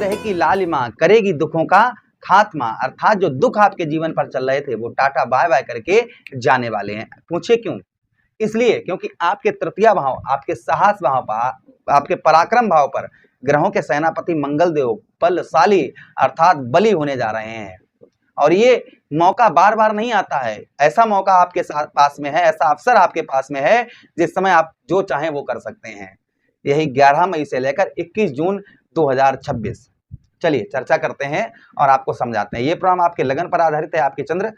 ग्रह की लालिमा करेगी दुखों का खात्मा, अर्थात जो दुख आपके जीवन पर चल रहे थे वो टाटा बाय बाय करके जाने वाले हैं। पूछे क्यों? इसलिए क्योंकि आपके तृतीय भाव, आपके साहस भाव पर, आपके पराक्रम भाव पर ग्रहों के सेनापति मंगल देव बलशाली अर्थात बली होने जा रहे हैं। और ये मौका बार बार नहीं आता है, ऐसा मौका आपके पास में है, ऐसा अवसर आपके पास में है जिस समय आप जो चाहें वो कर सकते हैं। यही 11 मई से लेकर 21 जून 2026। चलिए चर्चा करते हैं और आपको समझाते हैं। ये प्रोग्राम आपके लगन पर आधारित है, आपके चंद्र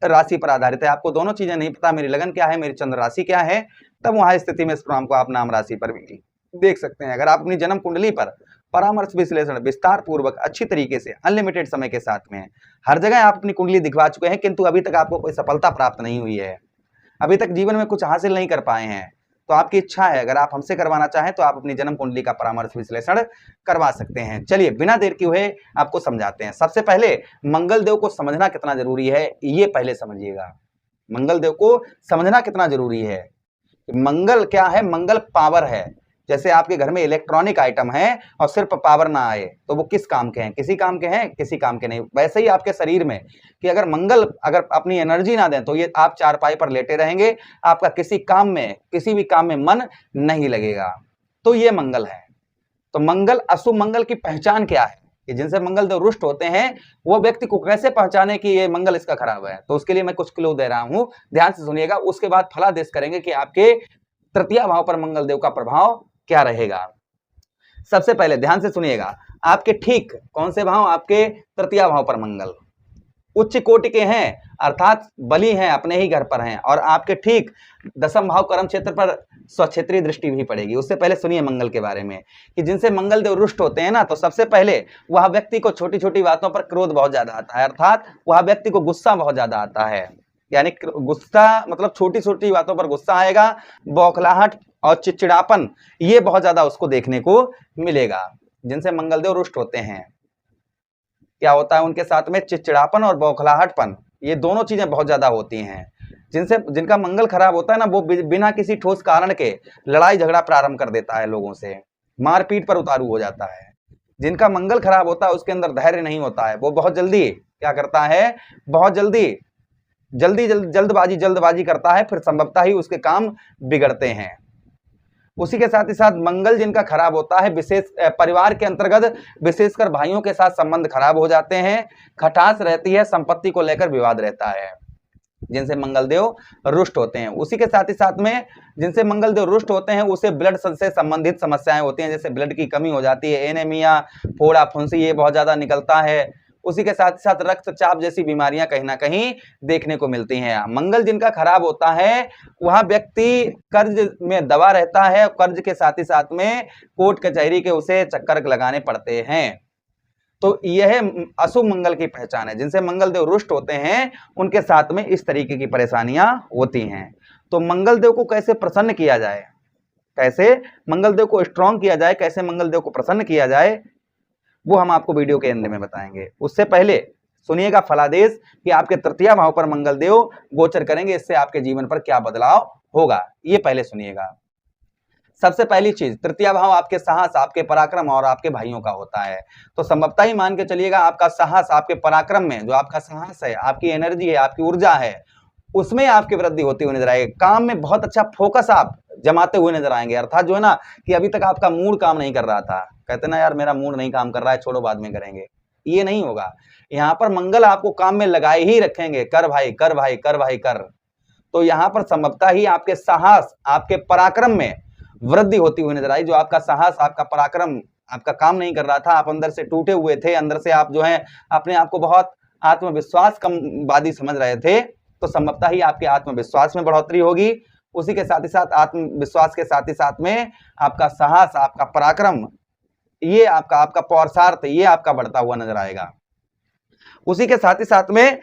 राशि पर आधारित है। आपको दोनों चीजें नहीं पता, मेरी लगन क्या है, मेरी चंद्र राशि क्या है, तब वहां स्थिति में इस प्रोग्राम को आप नाम राशि पर भी देख सकते हैं। अगर आप अपनी जन्म कुंडली पर परामर्श विश्लेषण विस्तार पूर्वक अच्छी तरीके से अनलिमिटेड समय के साथ में हर जगह आप अपनी कुंडली दिखवा चुके हैं, किंतु अभी तक आपको कोई सफलता प्राप्त नहीं हुई है, अभी तक जीवन में कुछ हासिल नहीं कर पाए हैं, तो आपकी इच्छा है अगर आप हमसे करवाना चाहें तो आप अपनी जन्म कुंडली का परामर्श विश्लेषण करवा सकते हैं। चलिए बिना देर किए हुए आपको समझाते हैं। सबसे पहले मंगल देव को समझना कितना जरूरी है ये पहले समझिएगा। मंगल देव को समझना कितना जरूरी है। मंगल क्या है? मंगल पावर है। जैसे आपके घर में इलेक्ट्रॉनिक आइटम है और सिर्फ पावर ना आए तो वो किस काम के हैं? किसी काम के हैं, किसी काम के नहीं। वैसे ही आपके शरीर में कि अगर मंगल अगर अपनी एनर्जी ना दें तो ये आप चारपाई पर लेटे रहेंगे, आपका किसी काम में, किसी भी काम में मन नहीं लगेगा। तो ये मंगल है। तो मंगल, अशुभ मंगल की पहचान क्या है कि जिनसे मंगल देव रुष्ट होते हैं वो व्यक्ति को कैसे पहचाने कि ये मंगल इसका खराब है? तो उसके लिए मैं कुछ क्लू दे रहा हूं, ध्यान से सुनिएगा। उसके बाद फलादेश करेंगे कि आपके तृतीय भाव पर मंगल देव का प्रभाव क्या रहेगा। सबसे पहले ध्यान से सुनिएगा, आपके ठीक कौन से भाव? आपके तृतीय भाव पर मंगल उच्च कोटि के हैं, अर्थात बली हैं, अपने ही घर पर हैं, और आपके ठीक दशम भाव कर्म क्षेत्र पर स्वक्षेत्रीय दृष्टि भी पड़ेगी। उससे पहले सुनिए मंगल के बारे में कि जिनसे मंगल देव रुष्ट होते हैं ना, तो सबसे पहले वह व्यक्ति को छोटी छोटी बातों पर क्रोध बहुत ज्यादा आता है, अर्थात वह व्यक्ति को गुस्सा बहुत ज्यादा आता है। यानी गुस्सा मतलब छोटी छोटी बातों पर गुस्सा आएगा, बौखलाहट और चिड़चिड़ापन ये बहुत ज्यादा उसको देखने को मिलेगा। जिनसे मंगल देव रुष्ट होते हैं क्या होता है उनके साथ में? चिड़चिड़ापन और बौखलाहटपन, ये दोनों चीजें बहुत ज्यादा होती हैं। जिनका मंगल खराब होता है ना, वो बिना किसी ठोस कारण के लड़ाई झगड़ा प्रारंभ कर देता है, लोगों से मारपीट पर उतारू हो जाता है। जिनका मंगल खराब होता है उसके अंदर धैर्य नहीं होता है, वो बहुत जल्दी क्या करता है? बहुत जल्दबाजी करता है, फिर संभवतः ही उसके काम बिगड़ते हैं। उसी के साथ ही साथ मंगल जिनका खराब होता है, विशेष परिवार के अंतर्गत विशेषकर भाइयों के साथ संबंध खराब हो जाते हैं, खटास रहती है, संपत्ति को लेकर विवाद रहता है जिनसे मंगल देव रुष्ट होते हैं। उसी के साथ ही साथ में जिनसे मंगल देव रुष्ट होते हैं उसे ब्लड से संबंधित समस्याएं होती हैं, जैसे ब्लड की कमी हो जाती है, एनीमिया, फोड़ा फुंसी ये बहुत ज्यादा निकलता है। उसी के साथ ही साथ रक्तचाप जैसी बीमारियां कहीं ना कहीं देखने को मिलती हैं। मंगल जिनका खराब होता है वह व्यक्ति कर्ज में दबा रहता है, कर्ज के साथ ही साथ में कोर्ट कचहरी के उसे चक्कर लगाने पड़ते हैं। तो यह अशुभ मंगल की पहचान है। जिनसे मंगल देव रुष्ट होते हैं उनके साथ में इस तरीके की परेशानियां होती हैं। तो मंगल देव को कैसे प्रसन्न किया जाए, कैसे मंगल देव को स्ट्रॉन्ग किया जाए, कैसे मंगल देव को प्रसन्न किया जाए, वो हम आपको वीडियो के अंत में बताएंगे। उससे पहले सुनिएगा फलादेश कि आपके तृतीय भाव पर मंगल देव गोचर करेंगे, इससे आपके जीवन पर क्या बदलाव होगा, ये पहले सुनिएगा। सबसे पहली चीज, तृतीय भाव आपके साहस, आपके पराक्रम और आपके भाइयों का होता है। तो संभवतः ही मान के चलिएगा आपका साहस, आपके पराक्रम में जो आपका साहस है, आपकी एनर्जी है, आपकी ऊर्जा है, उसमें आपकी वृद्धि होती हुई नजर आएगी। काम में बहुत अच्छा फोकस आप जमाते हुए नजर आएंगे। अर्थात जो है ना कि अभी तक आपका मूड काम नहीं कर रहा था, कहते ना यार मेरा मूड नहीं काम कर रहा है, छोड़ो बाद में करेंगे, ये नहीं होगा। यहाँ पर मंगल आपको काम में लगाए ही रखेंगे, कर भाई कर भाई कर भाई कर। तो यहाँ पर संभवतः ही आपके साहस, आपके पराक्रम में वृद्धि होती हुई नजर आई। जो आपका साहस, आपका पराक्रम, आपका काम नहीं कर रहा था, आप अंदर से टूटे हुए थे, अंदर से आप जो है अपने आप को बहुत आत्मविश्वास कमवादी समझ रहे थे, तो संभवतः ही आपके आत्मविश्वास में बढ़ोतरी होगी। उसी के साथ ही साथ आत्मविश्वास के साथ ही साथ में आपका साहस, आपका पराक्रम, ये आपका पौरुषार्थ, ये आपका बढ़ता हुआ नजर आएगा। उसी के साथ ही साथ में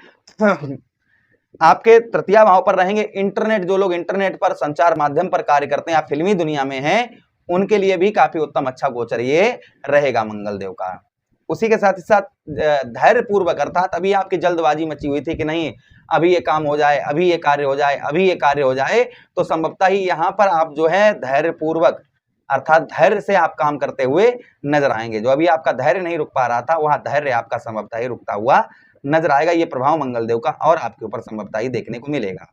आपके तृतीय भाव पर रहेंगे इंटरनेट। जो लोग इंटरनेट पर संचार माध्यम पर कार्य करते हैं या फिल्मी दुनिया में हैं, उनके लिए भी काफी उत्तम अच्छा गोचर ये रहेगा मंगल देव का। उसी के साथ ही साथ धैर्य पूर्वक, अर्थात अभी आपकी जल्दबाजी मची हुई थी कि नहीं अभी ये काम हो जाए, अभी ये कार्य हो जाए, अभी ये कार्य हो जाए, तो संभवतः ही यहाँ पर आप जो है धैर्य पूर्वक अर्थात धैर्य से आप काम करते हुए नजर आएंगे। जो अभी आपका धैर्य नहीं रुक पा रहा था, वहां धैर्य आपका संभवतः ही रुकता हुआ नजर आएगा। ये प्रभाव मंगलदेव का और आपके ऊपर संभवतः ही देखने को मिलेगा।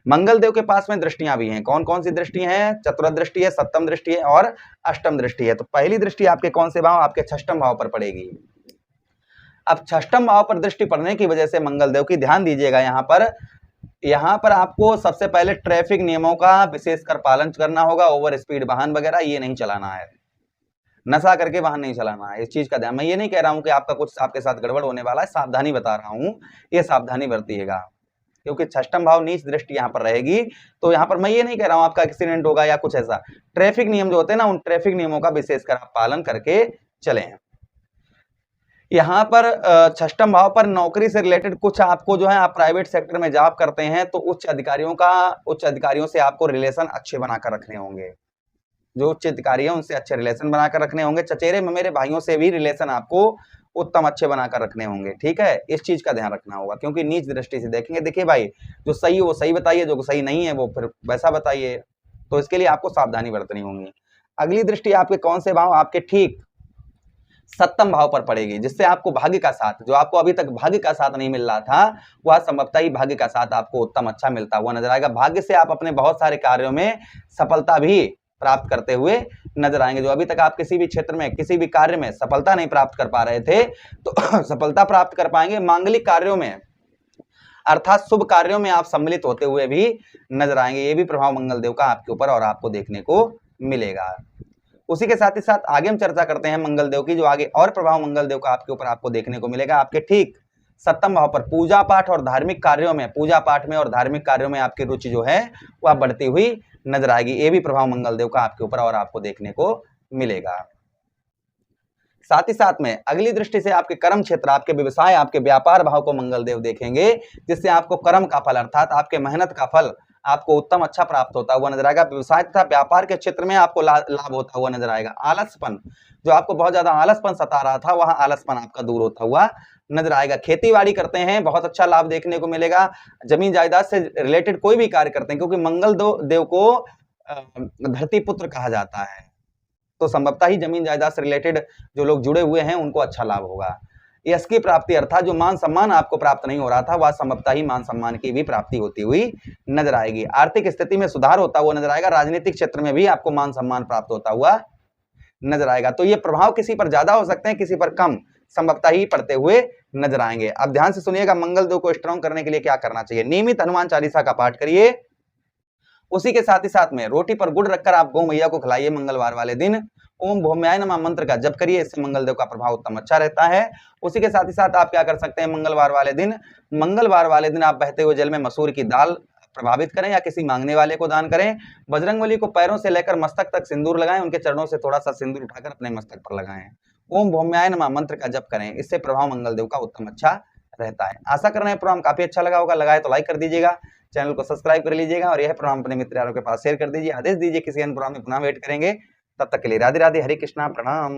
मंगलदेव के पास में दृष्टियां भी हैं। कौन कौन सी दृष्टि हैं? चतुर्थ दृष्टि है, सप्तम दृष्टि है और अष्टम दृष्टि है। तो पहली दृष्टि आपके कौन से भाव? आपके षष्ठम भाव पर पड़ेगी। अब षष्ठम भाव पर दृष्टि पड़ने की वजह से मंगलदेव की, ध्यान दीजिएगा यहाँ पर आपको सबसे पहले ट्रैफिक नियमों का विशेषकर पालन करना होगा। ओवर स्पीड वाहन वगैरह ये नहीं चलाना है, नशा करके वाहन नहीं चलाना है, इस चीज का ध्यान। मैं ये नहीं कह रहा हूं कि आपका कुछ आपके साथ गड़बड़ होने वाला है, सावधानी बता रहा हूं, ये सावधानी बरतिएगा, क्योंकि षष्ठम भाव नीच दृष्टि यहाँ पर रहेगी। तो यहाँ पर मैं ये नहीं कह रहा हूं आपका एक्सीडेंट होगा या कुछ ऐसा। ट्रैफिक नियम जो होते हैं ना, उन ट्रैफिक नियमों का विशेषकर आप पालन करके चले। यहाँ पर षष्ठम भाव पर नौकरी से रिलेटेड कुछ आपको जो है, आप प्राइवेट सेक्टर में जॉब करते हैं तो उच्च अधिकारियों से आपको रिलेशन अच्छे बनाकर रखने होंगे। जो उच्च अधिकारी है उनसे अच्छे रिलेशन बनाकर रखने होंगे। चचेरे ममेरे भाइयों से भी रिलेशन आपको उत्तम अच्छे बनाकर रखने होंगे। ठीक है, इस चीज का ध्यान रखना होगा, क्योंकि नीच दृष्टि से देखेंगे। देखिए भाई, जो सही है वो सही बताइए, जो सही नहीं है वो फिर वैसा बताइए। तो इसके लिए आपको सावधानी बरतनी होगी। अगली दृष्टि आपके कौन से भाव? आपके ठीक सप्तम भाव पर पड़ेगी, जिससे आपको भाग्य का साथ, जो आपको अभी तक भाग्य का साथ नहीं मिल रहा था, वह संभवतः ही भाग्य का साथ आपको उत्तम अच्छा मिलता हुआ नजर आएगा। भाग्य से आप अपने बहुत सारे कार्यों में सफलता भी प्राप्त करते हुए नजर आएंगे। जो अभी तक आप किसी भी क्षेत्र में, किसी भी कार्य में सफलता नहीं प्राप्त कर पा रहे थे, तो सफलता प्राप्त कर पाएंगे। मांगलिक कार्यों में अर्थात शुभ कार्यों में आप सम्मिलित होते हुए भी नजर आएंगे। ये भी प्रभाव मंगलदेव का आपके ऊपर और आपको देखने को मिलेगा। उसी के साथ ही साथ आगे हम चर्चा करते हैं मंगलदेव की, जो आगे और प्रभाव मंगलदेव का आपके ऊपर आपको देखने को मिलेगा। आपके ठीक सप्तम भाव पर पूजा पाठ और धार्मिक कार्यों में, पूजा पाठ में और धार्मिक कार्यों में आपकी रुचि जो है वह बढ़ती हुई नजर आएगी। ये भी प्रभाव मंगलदेव का आपके ऊपर और आपको देखने को मिलेगा। साथ ही साथ में अगली दृष्टि से आपके कर्म क्षेत्र, आपके व्यवसाय, आपके व्यापार भाव को मंगलदेव देखेंगे, जिससे आपको कर्म का फल अर्थात आपके मेहनत का फल आपको उत्तम अच्छा प्राप्त होता हुआ नजर आएगा। व्यवसाय तथा व्यापार के क्षेत्र में आपको लाभ होता हुआ नजर आएगा। आलसपन, जो आपको बहुत ज्यादा आलसपन सता रहा था, वह आलसपन आपका दूर होता हुआ नजर आएगा। खेती बाड़ी करते हैं, बहुत अच्छा लाभ देखने को मिलेगा। जमीन जायदाद से रिलेटेड कोई भी कार्य करते हैं, क्योंकि मंगल देव को धरती पुत्र कहा जाता है, तो संभवतः ही जमीन जायदाद से रिलेटेड जो लोग जुड़े हुए हैं उनको अच्छा लाभ होगा। यश की प्राप्ति अर्थात जो मान सम्मान आपको प्राप्त नहीं हो रहा था, वह संभवतः ही मान सम्मान की भी प्राप्ति होती हुई नजर आएगी। आर्थिक स्थिति में सुधार होता हुआ नजर आएगा। राजनीतिक क्षेत्र में भी आपको मान सम्मान प्राप्त होता हुआ नजर आएगा। तो ये प्रभाव किसी पर ज्यादा हो सकते हैं, किसी पर कम, संभवतः ही पड़ते हुए नजर आएंगे। अब ध्यान से सुनिएगा, मंगलदेव को स्ट्रॉन्ग करने के लिए क्या करना चाहिए। नियमित हनुमान चालीसा का पाठ करिए। उसी के साथ ही साथ में रोटी पर गुड़ रखकर आप गौ मैया को खिलाइए मंगलवार वाले दिन। ओम भौम्याय नमः मंत्र का जप करिए, इससे मंगलदेव का प्रभाव उत्तम अच्छा रहता है। उसी के साथ ही साथ आप क्या कर सकते हैं, मंगलवार वाले दिन आप बहते हुए जल में मसूर की दाल प्रभावित करें या किसी मांगने वाले को दान करें। बजरंगबली को पैरों से लेकर मस्तक तक सिंदूर लगाएं, उनके चरणों से थोड़ा सा सिंदूर उठाकर अपने मस्तक पर लगाएं। ओम भौम्याय नमः मंत्र का जप करें, इससे प्रभाव मंगलदेव का उत्तम अच्छा रहता है। आशा कर रहे हैं प्रोग्राम काफी अच्छा लगा होगा। लगाए तो लाइक कर दीजिएगा, चैनल को सब्सक्राइब कर लीजिएगा और यह प्रोग्राम अपने मित्र यारों के पास शेयर कर दीजिए। आदेश दीजिए, किसी अन्य प्रोग्राम में पुनः वेट करेंगे। तब तक के लिए राधे राधे, हरे कृष्णा, प्रणाम।